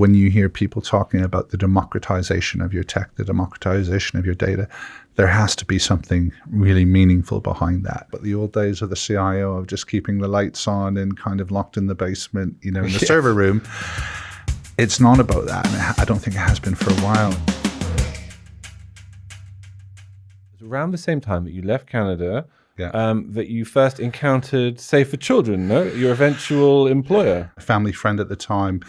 when you hear people talking about the democratization of your tech, the democratization of your data, there has to be something really meaningful behind that. But the old days of the CIO of just keeping the lights on and kind of locked in the basement, in the server room, it's not about that. And I don't think it has been for a while. Around the same time that you left Canada, that you first encountered Save for Children, no? Your eventual employer. A family friend at the time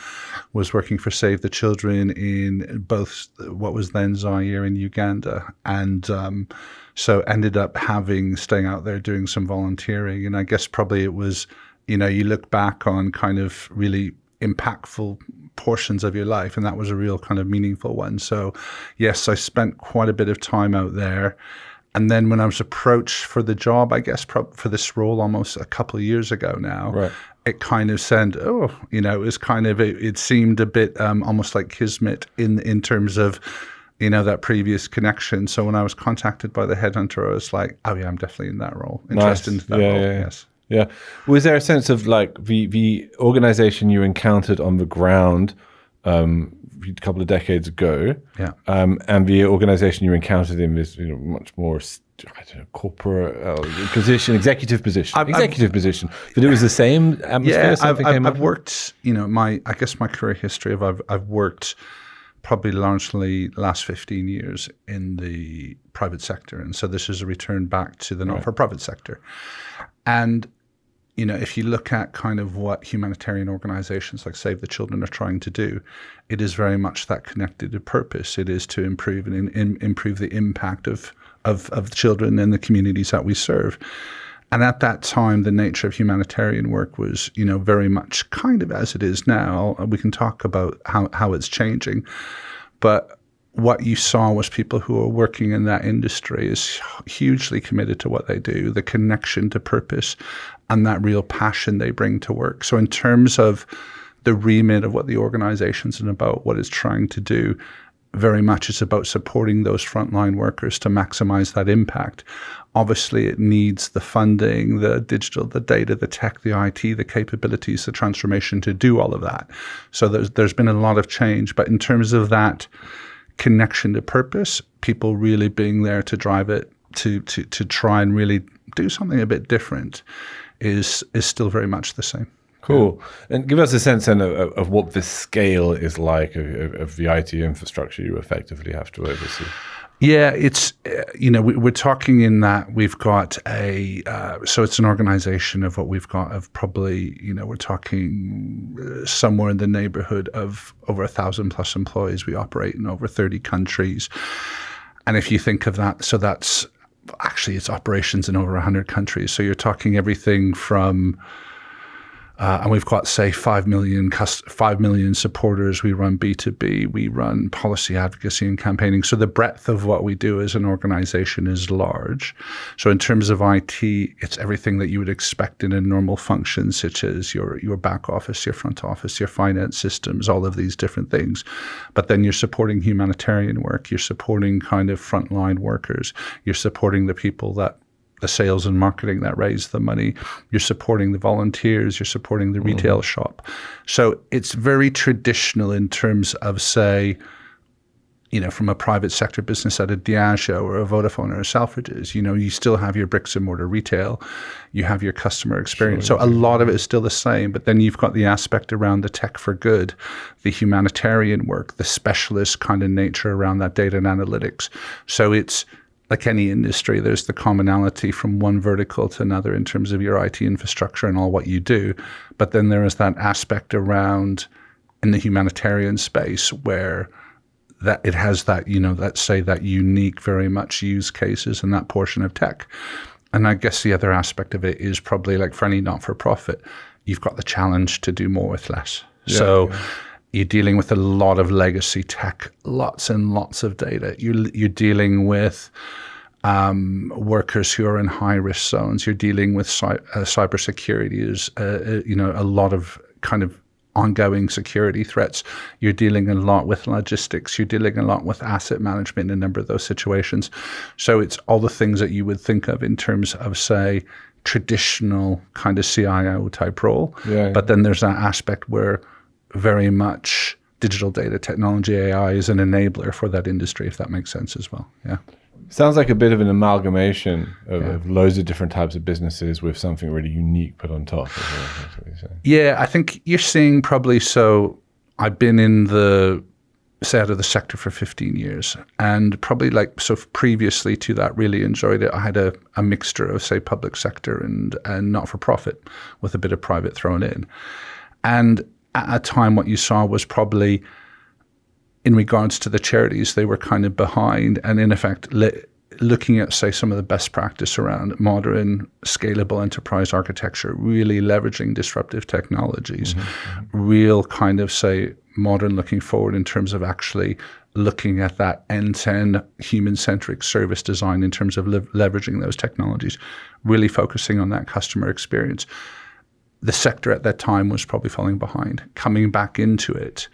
was working for Save the Children in both what was then Zaire and Uganda. And so ended up staying out there doing some volunteering. And I guess probably it was, you look back on kind of really impactful portions of your life, and that was a real kind of meaningful one. So yes, I spent quite a bit of time out there. And then when I was approached for the job, I guess for this role almost a couple of years ago now, it kind of said, it was kind of, it seemed a bit almost like kismet in terms of, that previous connection. So when I was contacted by the headhunter, I was like, oh yeah, I'm definitely in that role, interested in that role, yes. Yeah. Was there a sense of like the organization you encountered on the ground a couple of decades ago, and the organization you encountered in this much more, corporate position, executive position, but it was the same atmosphere? I've worked, I guess my career history of I've worked probably largely last 15 years in the private sector. And so this is a return back to the not-for-profit sector. And if you look at kind of what humanitarian organizations like Save the Children are trying to do, it is very much that connected to purpose. It is to improve and improve the impact of children and the communities that we serve. And at that time, the nature of humanitarian work was, very much kind of as it is now. We can talk about how it's changing. But what you saw was people who are working in that industry is hugely committed to what they do, the connection to purpose and that real passion they bring to work. So in terms of the remit of what the organization's about, what it's trying to do, very much it's about supporting those frontline workers to maximize that impact. Obviously, it needs the funding, the digital, the data, the tech, the IT, the capabilities, the transformation to do all of that. So there's been a lot of change. But in terms of that connection to purpose, people really being there to drive it, to try and really do something a bit different is still very much the same. Cool. And give us a sense then of what the scale is like of the IT infrastructure you effectively have to oversee. Yeah, it's, we're talking in that we've got so it's an organization of what we've got of probably, we're talking somewhere in the neighborhood of over 1,000 plus employees. We operate in over 30 countries. And if you think of that, so that's actually it's operations in over 100 countries. So you're talking everything from and we've got, say, 5 million supporters. We run B2B. We run policy advocacy and campaigning. So the breadth of what we do as an organization is large. So in terms of IT, it's everything that you would expect in a normal function, such as your back office, your front office, your finance systems, all of these different things. But then you're supporting humanitarian work. You're supporting kind of frontline workers. You're supporting the people the sales and marketing that raise the money. You're supporting the volunteers. You're supporting the retail shop. So it's very traditional in terms of, say, from a private sector business at a Diageo or a Vodafone or a Selfridges, you still have your bricks and mortar retail. You have your customer experience. So a lot of it is still the same, but then you've got the aspect around the tech for good, the humanitarian work, the specialist kind of nature around that data and analytics. So it's, like any industry, there's the commonality from one vertical to another in terms of your IT infrastructure and all what you do. But then there is that aspect around in the humanitarian space where that it has that, let's say that unique very much use cases in that portion of tech. And I guess the other aspect of it is probably like for any not-for-profit, you've got the challenge to do more with less. You're dealing with a lot of legacy tech, lots and lots of data. You're dealing with workers who are in high-risk zones. You're dealing with cybersecurity. Is a lot of kind of ongoing security threats. You're dealing a lot with logistics. You're dealing a lot with asset management in a number of those situations. So it's all the things that you would think of in terms of, say, traditional kind of CIO type role. But then there's that aspect where very much digital data technology, AI is an enabler for that industry, if that makes sense as well. Yeah. Sounds like a bit of an amalgamation of loads of different types of businesses with something really unique put on top. That's what you're saying. Yeah, I think you're seeing probably, so I've been in the, say, out of the sector for 15 years, and probably like, so previously to that, really enjoyed it. I had a mixture of, say, public sector and not-for-profit with a bit of private thrown in. And at a time, what you saw was probably, in regards to the charities, they were kind of behind, and in effect, looking at, say, some of the best practice around modern, scalable enterprise architecture, really leveraging disruptive technologies, real kind of, say, modern looking forward in terms of actually looking at that end-to-end human-centric service design in terms of leveraging those technologies, really focusing on that customer experience. The sector at that time was probably falling behind. Coming back into it,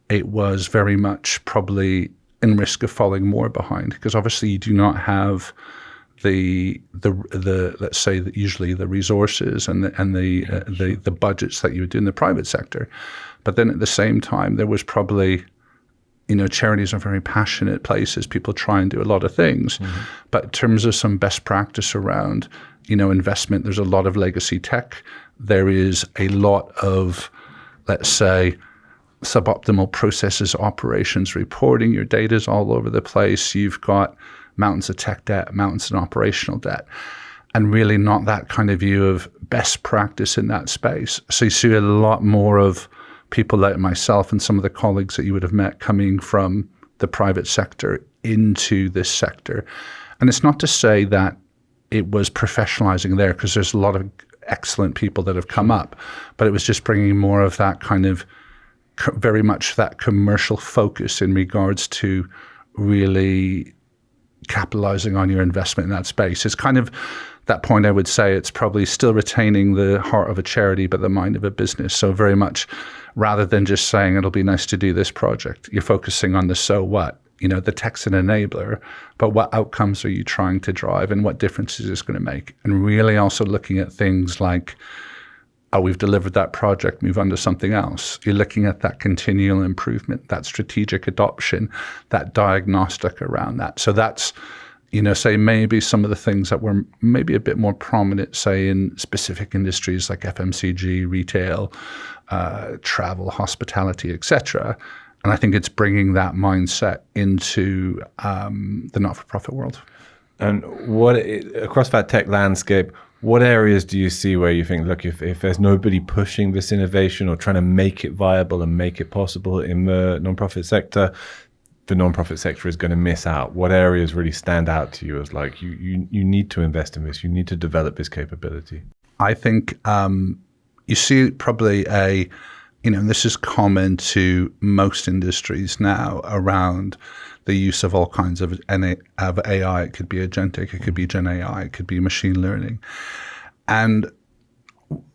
it was very much probably in risk of falling more behind, because obviously you do not have the let's say that usually the resources and the budgets that you would do in the private sector. But then at the same time, there was probably, charities are very passionate places. People try and do a lot of things. But in terms of some best practice around, investment, there's a lot of legacy tech. There is a lot of, let's say, suboptimal processes, operations, reporting. Your data's all over the place. You've got mountains of tech debt, mountains of operational debt, and really not that kind of view of best practice in that space. So you see a lot more of people like myself and some of the colleagues that you would have met coming from the private sector into this sector. And it's not to say that it was professionalizing there, because there's a lot of excellent people that have come up, but it was just bringing more of that kind of very much that commercial focus in regards to really capitalizing on your investment in that space. It's kind of that point, I would say, it's probably still retaining the heart of a charity, but the mind of a business. So very much, rather than just saying it'll be nice to do this project, you're focusing on the so what. The tech's an enabler, but what outcomes are you trying to drive and what differences is going to make? And really also looking at things like, oh, we've delivered that project, move on to something else. You're looking at that continual improvement, that strategic adoption, that diagnostic around that. So that's, say maybe some of the things that were maybe a bit more prominent, say in specific industries like FMCG, retail, travel, hospitality, etc. And I think it's bringing that mindset into the not-for-profit world. And across that tech landscape, what areas do you see where you think, look, if there's nobody pushing this innovation or trying to make it viable and make it possible in the nonprofit sector, the nonprofit sector is going to miss out? What areas really stand out to you as like, you need to invest in this, you need to develop this capability? I think you see probably and this is common to most industries now around the use of all kinds of AI. It could be agentic, it could be Gen AI, it could be machine learning. And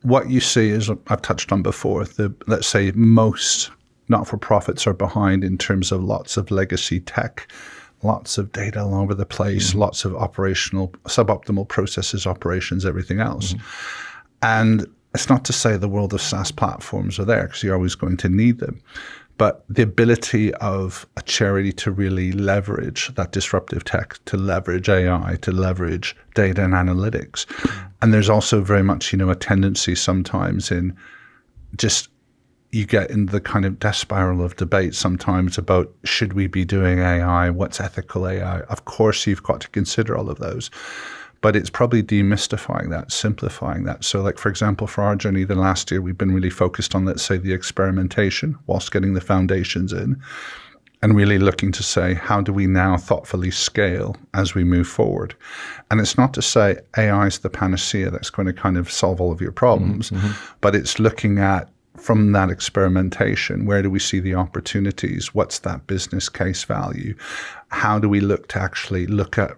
what you see is, I've touched on before, let's say most not-for-profits are behind in terms of lots of legacy tech, lots of data all over the place, lots of operational, suboptimal processes, operations, everything else. And it's not to say the world of SaaS platforms are there, because you're always going to need them. But the ability of a charity to really leverage that disruptive tech, to leverage AI, to leverage data and analytics. And there's also very much, a tendency sometimes in just, you get in the kind of death spiral of debate sometimes about, should we be doing AI? What's ethical AI? Of course, you've got to consider all of those. But it's probably demystifying that, simplifying that. So like, for example, for our journey the last year, we've been really focused on, let's say, the experimentation whilst getting the foundations in, and really looking to say, how do we now thoughtfully scale as we move forward? And it's not to say AI is the panacea that's going to kind of solve all of your problems, but it's looking at, from that experimentation, where do we see the opportunities? What's that business case value? How do we look to actually look at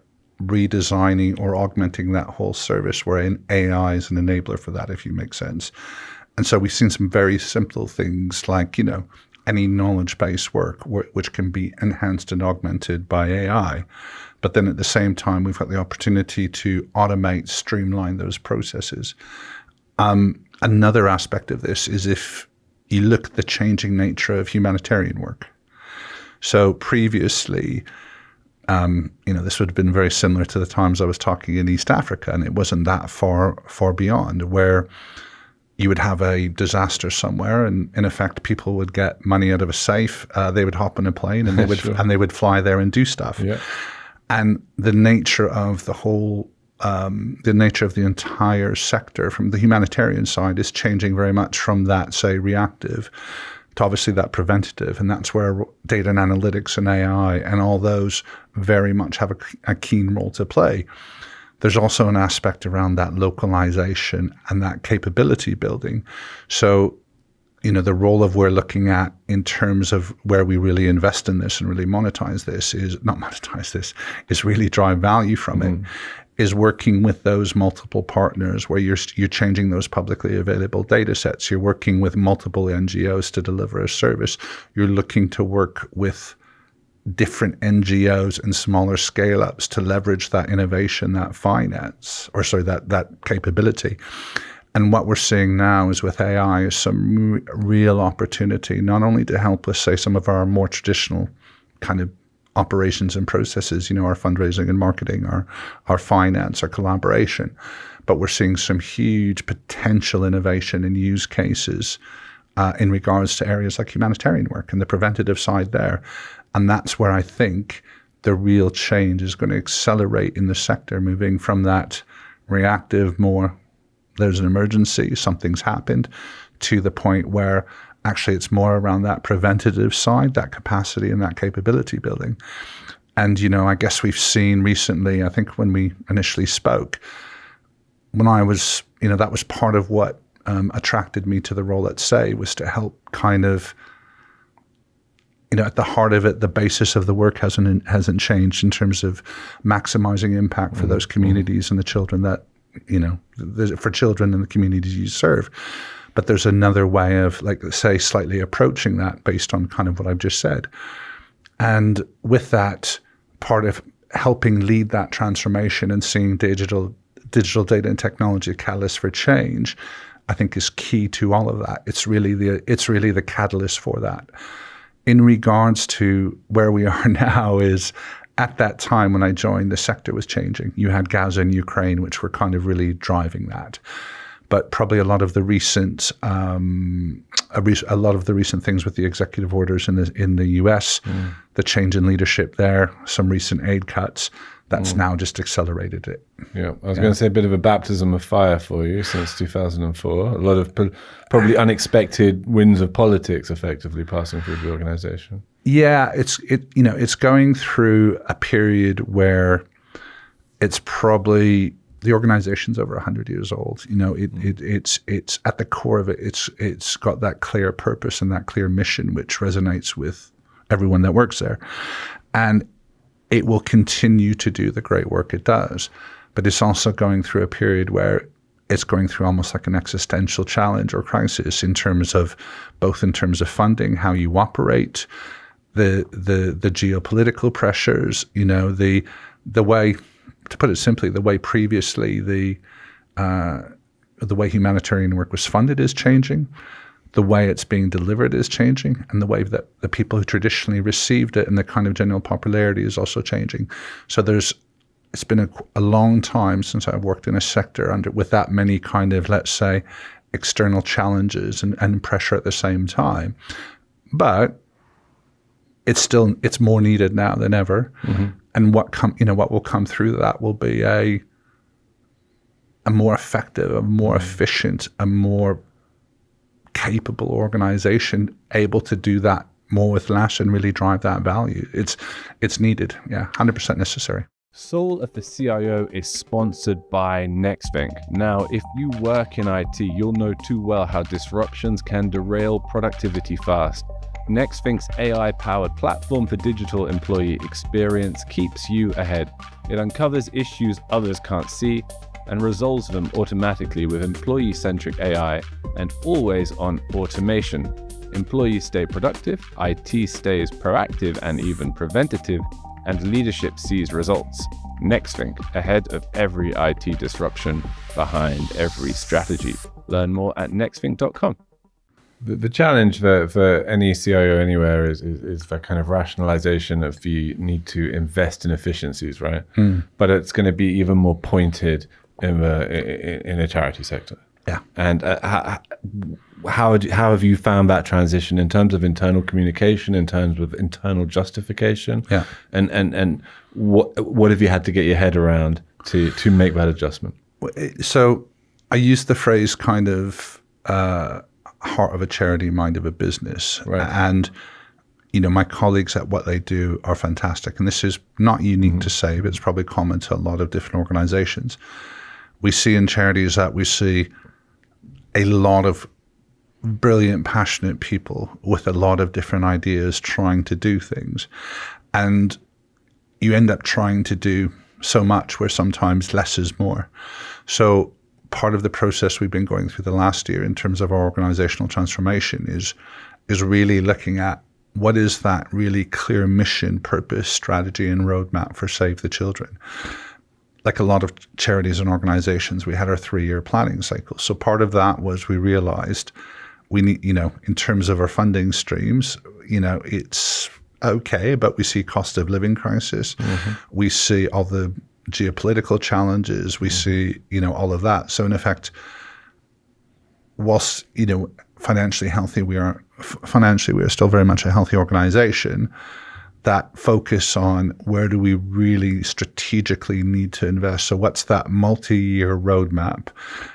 redesigning or augmenting that whole service, where an AI is an enabler for that, if you make sense. And so we've seen some very simple things like, any knowledge-based work which can be enhanced and augmented by AI. But then at the same time, we've got the opportunity to automate, streamline those processes. Another aspect of this is if you look at the changing nature of humanitarian work. So previously, this would have been very similar to the times I was talking in East Africa, and it wasn't that far beyond, where you would have a disaster somewhere, and in effect, people would get money out of a safe. They would hop on a plane, and they would Sure. and they would fly there and do stuff. Yeah. And the nature of the nature of the entire sector from the humanitarian side is changing very much from that, say, reactive to obviously that preventative. And that's where data and analytics and AI and all those very much have a keen role to play. There's also an aspect around that localization and that capability building. So, the role of we're looking at in terms of where we really invest in this and really is really drive value from it, is working with those multiple partners where you're changing those publicly available data sets. You're working with multiple NGOs to deliver a service. You're looking to work with different NGOs and smaller scale-ups to leverage that innovation, that finance, that capability. And what we're seeing now is with AI is some real opportunity, not only to help us, say, some of our more traditional kind of operations and processes, our fundraising and marketing, our finance, our collaboration, but we're seeing some huge potential innovation in use cases in regards to areas like humanitarian work and the preventative side there. And that's where I think the real change is going to accelerate in the sector, moving from that reactive, more there's an emergency, something's happened, to the point where actually it's more around that preventative side, that capacity and that capability building. And, I guess we've seen recently, I think when we initially spoke, when I was, that was part of what attracted me to the role at SAY, was to help kind of, at the heart of it, the basis of the work hasn't changed in terms of maximizing impact for those communities and the children that, for children in the communities you serve. But there's another way of, say, slightly approaching that based on kind of what I've just said. And with that, part of helping lead that transformation and seeing digital data and technology catalyst for change, I think is key to all of that. It's really the catalyst for that. In regards to where we are now is, at that time when I joined, the sector was changing. You had Gaza and Ukraine, which were kind of really driving that. But probably a lot of the recent things with the executive orders in the US, the change in leadership there, some recent aid cuts, that's now just accelerated it. Yeah, I was going to say a bit of a baptism of fire for you since 2004. A lot of probably unexpected winds of politics effectively passing through the organization. Yeah, it's going through a period where it's probably, the organization's over 100 years old. It's at the core of it. It's got that clear purpose and that clear mission, which resonates with everyone that works there, and it will continue to do the great work it does. But it's also going through a period where it's going through almost like an existential challenge or crisis in terms of funding, how you operate, the geopolitical pressures. The way, to put it simply, the way previously the way humanitarian work was funded is changing, the way it's being delivered is changing, and the way that the people who traditionally received it and the kind of general popularity is also changing. So it's been a long time since I've worked in a sector with that many kind of, let's say, external challenges and pressure at the same time. But it's more needed now than ever. Mm-hmm. And what will come through that will be a more effective, a more efficient, a more capable organization able to do that more with less and really drive that value. It's needed. Yeah, 100% necessary. Soul of the CIO is sponsored by NextThink. Now, if you work in IT, you'll know too well how disruptions can derail productivity fast. NextThink's AI-powered platform for digital employee experience keeps you ahead. It uncovers issues others can't see and resolves them automatically with employee-centric AI and always-on automation. Employees stay productive, IT stays proactive and even preventative, and leadership sees results. NextThink, ahead of every IT disruption, behind every strategy. Learn more at nextthink.com. The challenge for any CIO anywhere is that kind of rationalization of the need to invest in efficiencies, right? But it's going to be even more pointed in a charity sector. Yeah. And how have you found that transition in terms of internal communication, in terms of internal justification? Yeah. And what have you had to get your head around to make that adjustment? So I use the phrase kind of heart of a charity, mind of a business. Right. And, my colleagues at what they do are fantastic. And this is not unique to say, but it's probably common to a lot of different organizations. We see in charities that we see a lot of brilliant, passionate people with a lot of different ideas trying to do things. And you end up trying to do so much where sometimes less is more. So part of the process we've been going through the last year in terms of our organizational transformation is really looking at what is that really clear mission, purpose, strategy, and roadmap for Save the Children. Like a lot of charities and organizations, we had our 3-year planning cycle. So part of that was we realized we need, in terms of our funding streams, it's okay, but we see cost of living crisis. We see all the geopolitical challenges. We see, all of that. So in effect, whilst, financially we are still very much a healthy organization. That focus on where do we really strategically need to invest. So what's that multi-year roadmap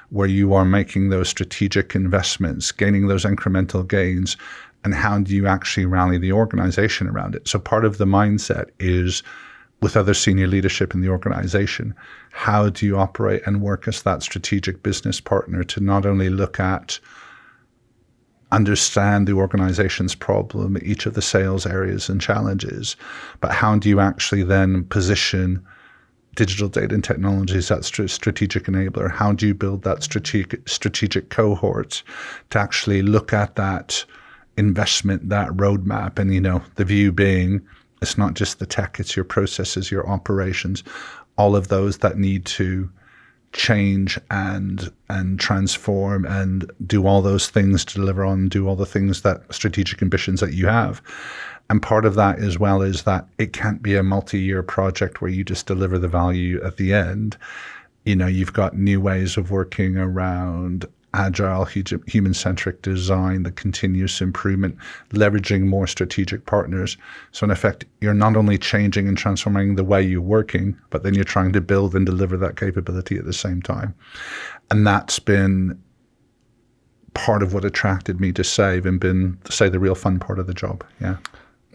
where you are making those strategic investments, gaining those incremental gains, and how do you actually rally the organization around it? So part of the mindset is with other senior leadership in the organization, how do you operate and work as that strategic business partner to not only look at understand the organization's problem, each of the sales areas and challenges, but how do you actually then position digital data and technologies as strategic enabler? How do you build that strategic cohort to actually look at that investment, that roadmap? And, the view being, it's not just the tech, it's your processes, your operations, all of those that need to change and transform and do all those things to deliver on, do all the things that strategic ambitions that you have. And part of that as well is that it can't be a multi-year project where you just deliver the value at the end. You've got new ways of working around agile, human-centric design, the continuous improvement, leveraging more strategic partners. So in effect, you're not only changing and transforming the way you're working, but then you're trying to build and deliver that capability at the same time. And that's been part of what attracted me to Save and been, say, the real fun part of the job. Yeah.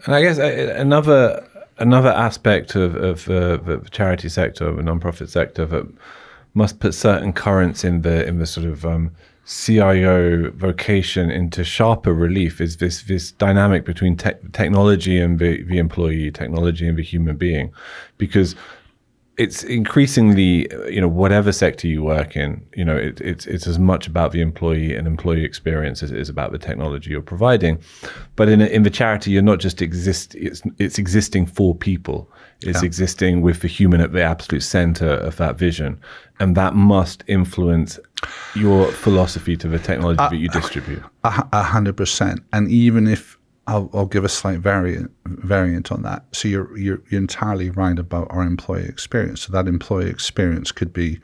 And I guess another aspect of the charity sector, the nonprofit sector, that must put certain currents in the sort of CIO vocation into sharper relief is this dynamic between technology and the employee, technology and the human being, because it's increasingly, whatever sector you work in, it's as much about the employee and employee experience as it is about the technology you're providing. But in the charity, you're not just it's existing for people. It's existing with the human at the absolute center of that vision. And that must influence your philosophy to the technology that you distribute. 100%. And even if I'll give a slight variant on that. So you're entirely right about our employee experience. So that employee experience could be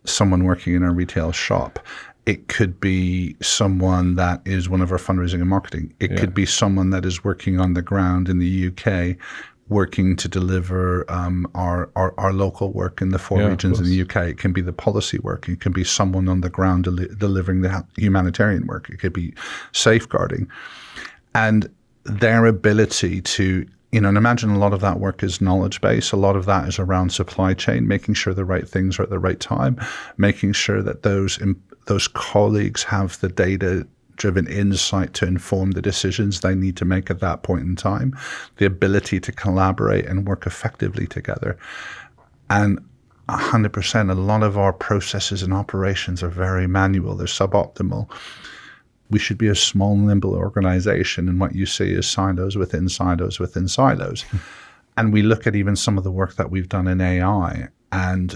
someone working in a retail shop. It could be someone that is one of our fundraising and marketing. It could be someone that is working on the ground in the UK, working to deliver our local work in the 4 regions in the UK. It can be the policy work. It can be someone on the ground delivering the humanitarian work. It could be safeguarding. And their ability to, and imagine a lot of that work is knowledge-based. A lot of that is around supply chain, making sure the right things are at the right time, making sure that those colleagues have the data-driven insight to inform the decisions they need to make at that point in time, the ability to collaborate and work effectively together. And 100%, a lot of our processes and operations are very manual. They're suboptimal. We should be a small, nimble organization, and what you see is silos within silos within silos. And we look at even some of the work that we've done in AI, and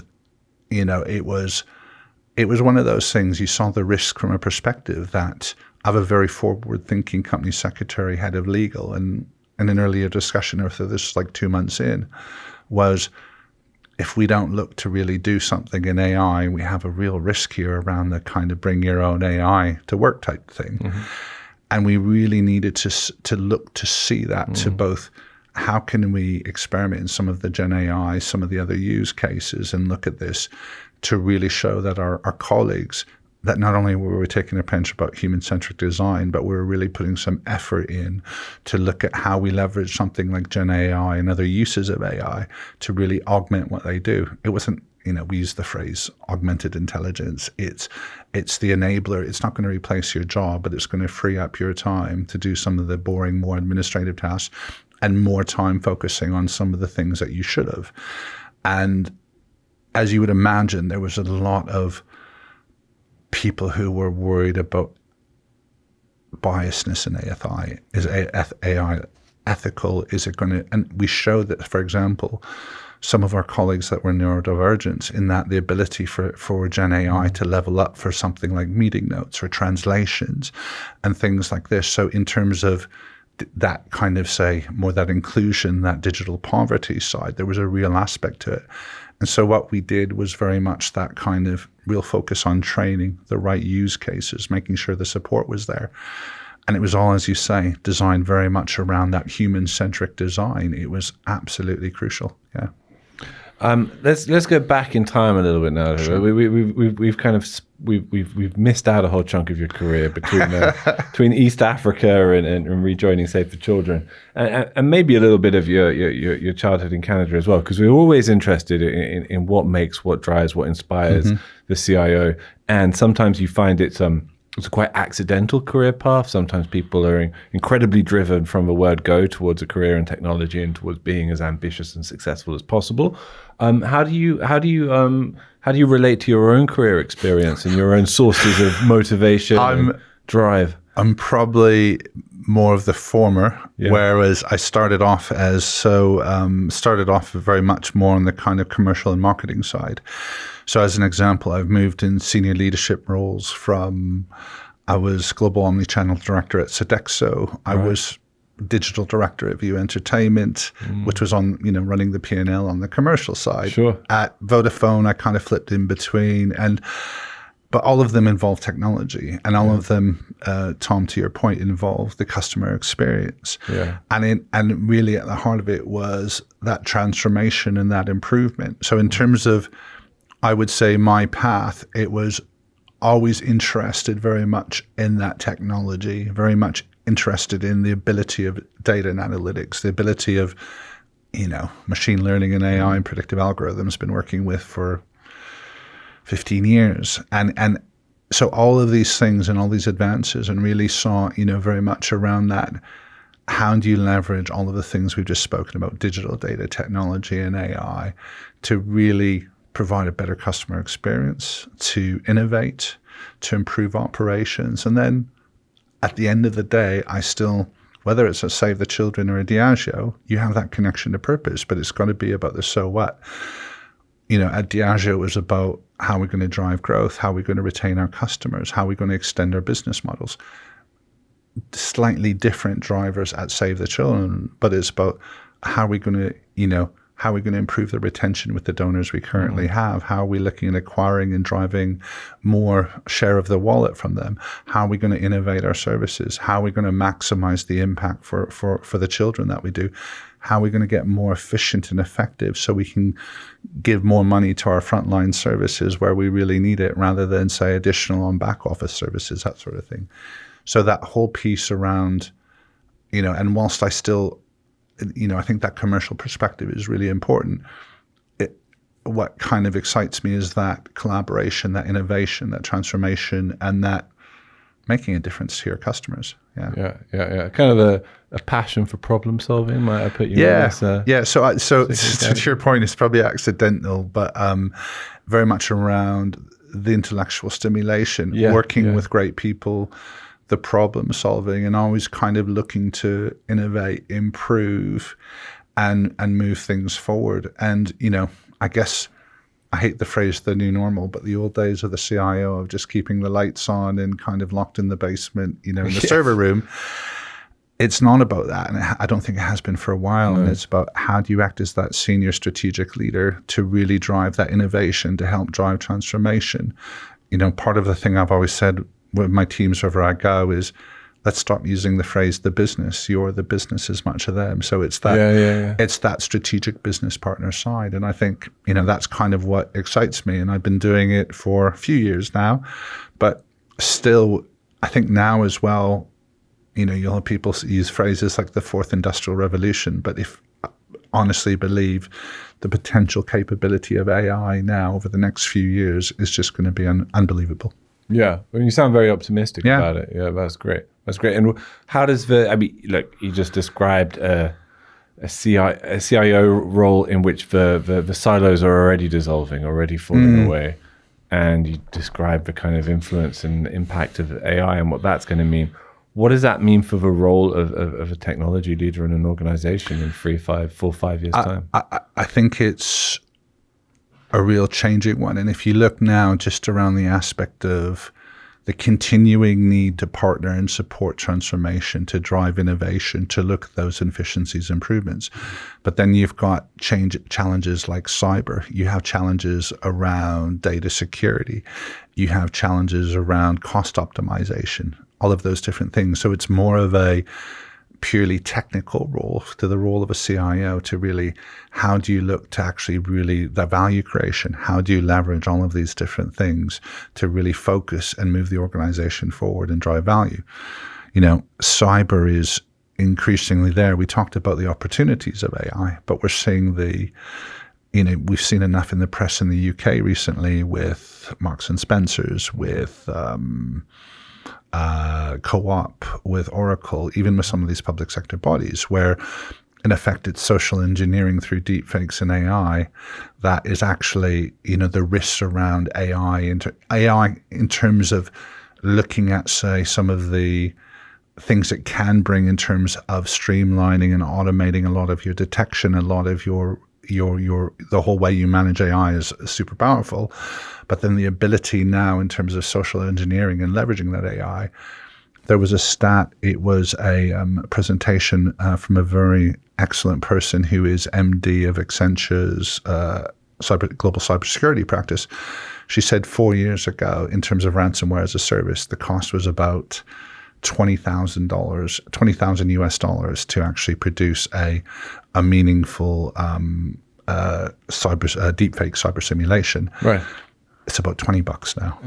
it was one of those things. You saw the risk from a perspective that I have a very forward-thinking company secretary, head of legal, and in an earlier discussion after this, like 2 months in, was if we don't look to really do something in AI, we have a real risk here around the kind of bring your own AI to work type thing. Mm-hmm. And we really needed to look to see that to both how can we experiment in some of the Gen AI, some of the other use cases, and look at this to really show that our colleagues, that not only were we taking a pinch about human-centric design, but we were really putting some effort in to look at how we leverage something like Gen AI and other uses of AI to really augment what they do. It wasn't, we use the phrase augmented intelligence. It's the enabler. It's not going to replace your job, but it's going to free up your time to do some of the boring, more administrative tasks and more time focusing on some of the things that you should have. And as you would imagine, there was a lot of people who were worried about biasness in AI. Is AI ethical? Is it going to? And we showed that, for example, some of our colleagues that were neurodivergent in that the ability for Gen AI to level up for something like meeting notes or translations and things like this. So in terms of that kind of, say, more that inclusion, that digital poverty side, there was a real aspect to it. And so what we did was very much that kind of real focus on training the right use cases, making sure the support was there. And it was all, as you say, designed very much around that human-centric design. It was absolutely crucial. Yeah. Let's go back in time a little bit now. Sure. We've missed out a whole chunk of your career between East Africa and rejoining Save the Children, and maybe a little bit of your childhood in Canada as well, because we're always interested in what makes, what drives, what inspires the CIO, and sometimes you find it's a quite accidental career path. Sometimes people are incredibly driven from the word go towards a career in technology and towards being as ambitious and successful as possible. How do you relate to your own career experience and your own sources of motivation and drive? I'm probably more of the former, whereas I started off very much more on the kind of commercial and marketing side. So as an example, I've moved in senior leadership roles I was global omnichannel director at Sodexo. I was digital director at View Entertainment, which was on, running the P&L on the commercial side. Sure. At Vodafone, I kind of flipped in between, but all of them involve technology, and all of them, Tom, to your point, involve the customer experience. Yeah. And really at the heart of it was that transformation and that improvement. So in terms of, I would say, my path, it was always interested very much in that technology, very much interested in the ability of data and analytics, the ability of, machine learning and AI and predictive algorithms, been working with for 15 years. And so all of these things and all these advances, and really saw, very much around that, how do you leverage all of the things we've just spoken about, digital data, technology, and AI, to really provide a better customer experience, to innovate, to improve operations. And then at the end of the day, I still, whether it's a Save the Children or a Diageo, you have that connection to purpose, but it's got to be about the so what. At Diageo, it was about how we're going to drive growth, how we're going to retain our customers, how we're going to extend our business models. Slightly different drivers at Save the Children, but it's about how we're going to, how are we going to improve the retention with the donors we currently have? How are we looking at acquiring and driving more share of the wallet from them? How are we going to innovate our services? How are we going to maximize the impact for the children that we do? How are we going to get more efficient and effective so we can give more money to our frontline services where we really need it, rather than, say, additional on back office services, that sort of thing. So that whole piece around, and whilst I still, I think that commercial perspective is really important. What kind of excites me is that collaboration, that innovation, that transformation, and that making a difference to your customers. Yeah. Kind of a passion for problem solving, might I put you in this? So to your point, it's probably accidental, but very much around the intellectual stimulation, working with great people, the problem solving, and always kind of looking to innovate, improve, and move things forward. And, I guess I hate the phrase the new normal, but the old days of the CIO of just keeping the lights on and kind of locked in the basement, in the server room. It's not about that. And I don't think it has been for a while. No. And it's about how do you act as that senior strategic leader to really drive that innovation, to help drive transformation. Part of the thing I've always said with my teams wherever I go is, let's stop using the phrase the business. You're the business as much of them. So it's that it's that strategic business partner side. And I think, that's kind of what excites me. And I've been doing it for a few years now. But still, I think now as well, you'll have people use phrases like the fourth industrial revolution. But if honestly believe the potential capability of AI now over the next few years is just going to be unbelievable. Yeah, you sound very optimistic about it. Yeah, that's great. That's great. And how does look, you just described a CIO role in which the silos are already dissolving, already falling away. And you describe the kind of influence and impact of AI and what that's going to mean. What does that mean for the role of a technology leader in an organization in 5 years' time? I think it's a real changing one. And if you look now just around the aspect of the continuing need to partner and support transformation, to drive innovation, to look at those efficiencies improvements. But then you've got challenges like cyber. You have challenges around data security. You have challenges around cost optimization, all of those different things. So it's more of a purely technical role to the role of a CIO to really, how do you look to actually really the value creation? How do you leverage all of these different things to really focus and move the organization forward and drive value? Cyber is increasingly there. We talked about the opportunities of AI, but we're seeing we've seen enough in the press in the UK recently with Marks and Spencer's, with Co-op, with Oracle, even with some of these public sector bodies, where in effect it's social engineering through deepfakes and AI that is actually, the risks around AI in terms of looking at, say, some of the things it can bring in terms of streamlining and automating a lot of your detection, a lot of the whole way you manage AI is super powerful. But then the ability now in terms of social engineering and leveraging that AI, there was a stat, it was a presentation from a very excellent person who is MD of Accenture's global cybersecurity practice. She said 4 years ago, in terms of ransomware as a service, the cost was about $20,000 US dollars to actually produce a meaningful deepfake cyber simulation. Right. It's about $20 now.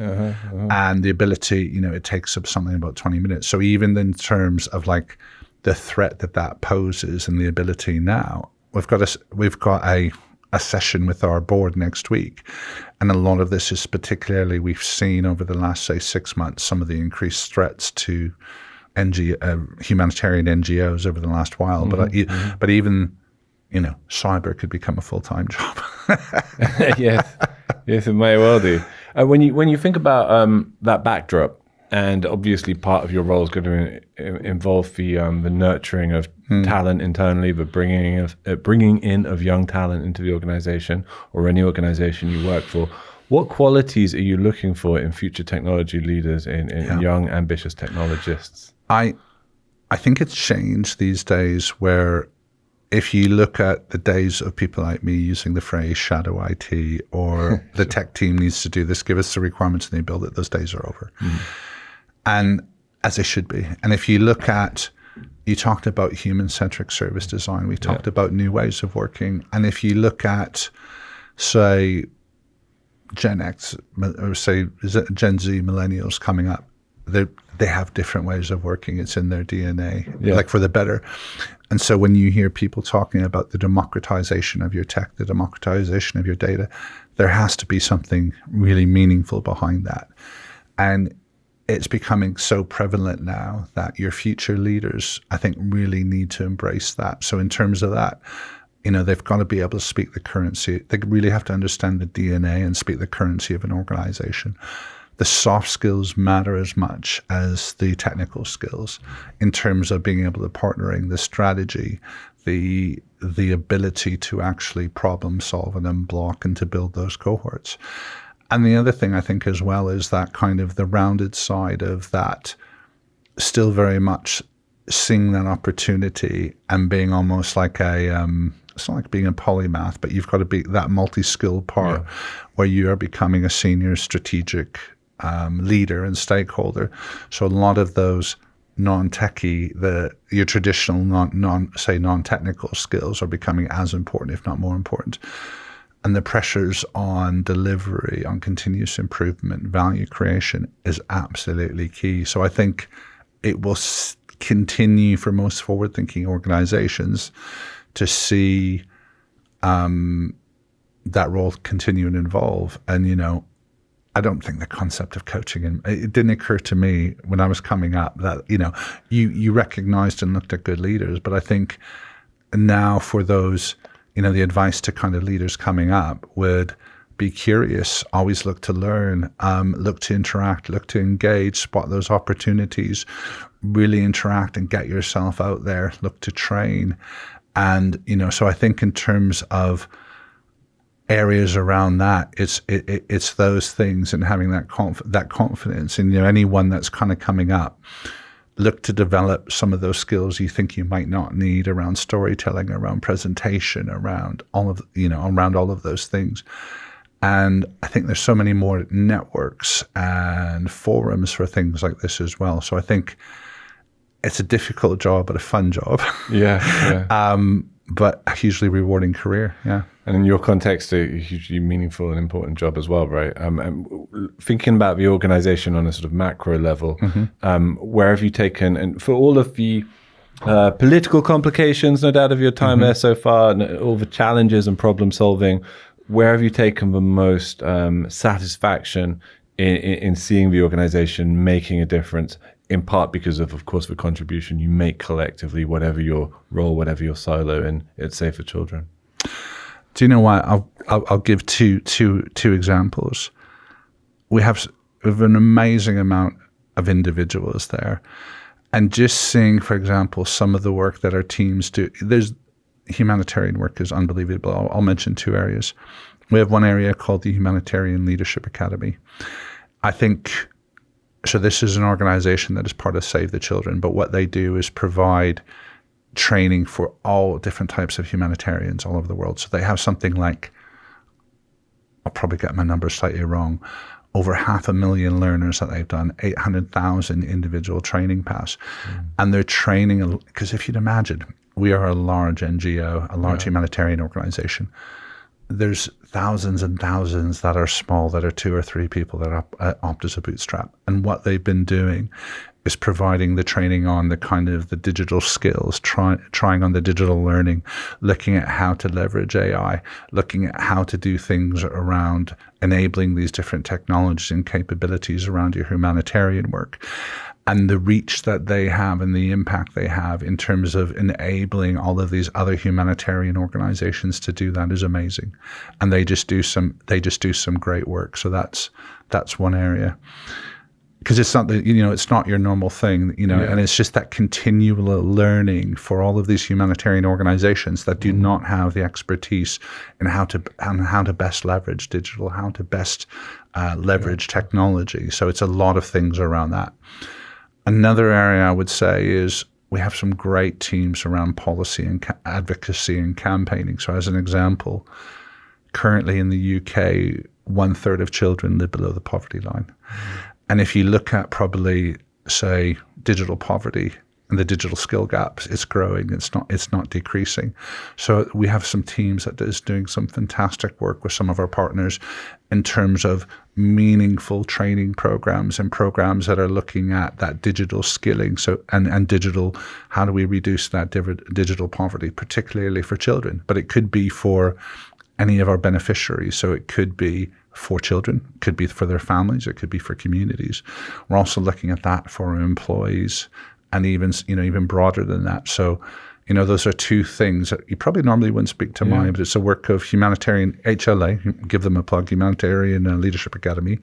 And the ability, it takes up something about 20 minutes. So even in terms of like the threat that poses and the ability now, we've got a session with our board next week. And a lot of this is particularly, we've seen over the last, say, 6 months, some of the increased threats to humanitarian NGOs over the last while. But even, cyber could become a full-time job. Yes, it may well do. When you think about that backdrop, and obviously part of your role is going to involve the nurturing of talent internally, but bringing in of young talent into the organization or any organization you work for. What qualities are you looking for in future technology leaders, in young, ambitious technologists? I think it's changed these days where if you look at the days of people like me using the phrase shadow IT or the tech team needs to do this, give us the requirements and they build it, those days are over. And as they should be. And if you look at, you talked about human-centric service design, we talked about new ways of working. And if you look at, say, Gen X, or say Gen Z millennials coming up, they have different ways of working. It's in their DNA, like for the better. And so when you hear people talking about the democratization of your tech, the democratization of your data, there has to be something really meaningful behind that. And it's becoming so prevalent now that your future leaders, I think, really need to embrace that. So in terms of that, they've got to be able to speak the currency. They really have to understand the DNA and speak the currency of an organization. the soft skills matter as much as the technical skills in terms of being able to partnering, the strategy, the ability to actually problem solve and unblock and to build those cohorts. And the other thing I think as well is that kind of the rounded side of that, still very much seeing that opportunity and being almost like it's not like being a polymath, but you've got to be that multi-skilled part where you are becoming a senior strategic leader and stakeholder. So a lot of those non-techie, your traditional non-technical skills are becoming as important, if not more important. And the pressures on delivery, on continuous improvement, value creation is absolutely key. So I think it will continue for most forward-thinking organizations to see that role continue and evolve. And, I don't think the concept of coaching, and it didn't occur to me when I was coming up that, you recognized and looked at good leaders. But I think now for those, the advice to kind of leaders coming up would be curious, always look to learn, look to interact, look to engage, spot those opportunities, really interact and get yourself out there, look to train. And, so I think in terms of areas around that, it's those things and having that confidence. And anyone that's kind of coming up, look to develop some of those skills you think you might not need around storytelling, around presentation, around all of those things. And I think there's so many more networks and forums for things like this as well. So I think it's a difficult job, but a fun job. But a hugely rewarding career. Yeah. And in your context, a hugely meaningful and important job as well, right? And thinking about the organization on a sort of macro level, where have you taken, and for all of the political complications, no doubt, of your time there so far, and all the challenges and problem solving, where have you taken the most satisfaction in seeing the organization making a difference, in part because of course, the contribution you make collectively, whatever your role, whatever your silo in It's Safe for Children? Do you know what? I'll give two examples. We have an amazing amount of individuals there. And just seeing, for example, some of the work that our teams do, there's humanitarian work is unbelievable. I'll mention two areas. We have one area called the Humanitarian Leadership Academy. I think, so this is an organization that is part of Save the Children, but what they do is provide training for all different types of humanitarians all over the world. So they have something like, I'll probably get my numbers slightly wrong, over 500,000 learners that they've done, 800,000 individual training paths. And they're training, because if you'd imagine, we are a large NGO, a large humanitarian organization. There's thousands and thousands that are small, that are 2 or 3 people that opt as a bootstrap. And what they've been doing is providing the training on the kind of the digital skills, trying on the digital learning, looking at how to leverage AI, looking at how to do things around enabling these different technologies and capabilities around your humanitarian work. And the reach that they have and the impact they have in terms of enabling all of these other humanitarian organizations to do that is amazing. And they just do some great work. So that's one area. Because it's not it's not your normal thing, and it's just that continual learning for all of these humanitarian organizations that do not have the expertise in how to best leverage digital, how to best leverage technology. So it's a lot of things around that. Another area I would say is we have some great teams around policy and advocacy and campaigning. So as an example, currently in the UK, 1/3 of children live below the poverty line. And if you look at probably, say, digital poverty and the digital skill gaps, it's growing. It's not decreasing. So we have some teams that is doing some fantastic work with some of our partners in terms of meaningful training programs and programs that are looking at that digital skilling. So and digital, how do we reduce that digital poverty, particularly for children? But it could be for any of our beneficiaries. So it could be for children, it could be for their families, it could be for communities. We're also looking at that for our employees, and even broader than that. So, those are two things that you probably normally wouldn't speak to mind, but it's a work of humanitarian HLA, give them a plug, Humanitarian Leadership Academy,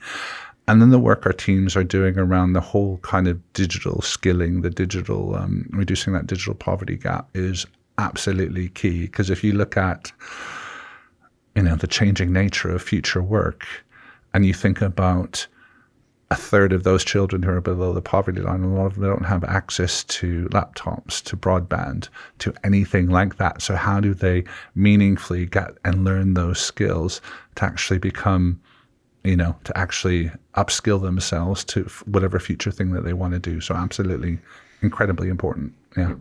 And then the work our teams are doing around the whole kind of digital skilling, the digital, reducing that digital poverty gap is absolutely key. Because if you look at, the changing nature of future work, and you think about a third of those children who are below the poverty line, a lot of them don't have access to laptops, to broadband, to anything like that. So how do they meaningfully get and learn those skills to actually become, to actually upskill themselves to whatever future thing that they want to do? So absolutely incredibly important. Yeah.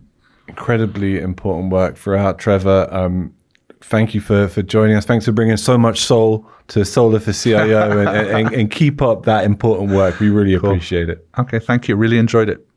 Incredibly important work throughout, Trevor. Thank you for joining us. Thanks for bringing so much soul to Solar for CIO and keep up that important work. We really appreciate it. Okay, thank you. Really enjoyed it.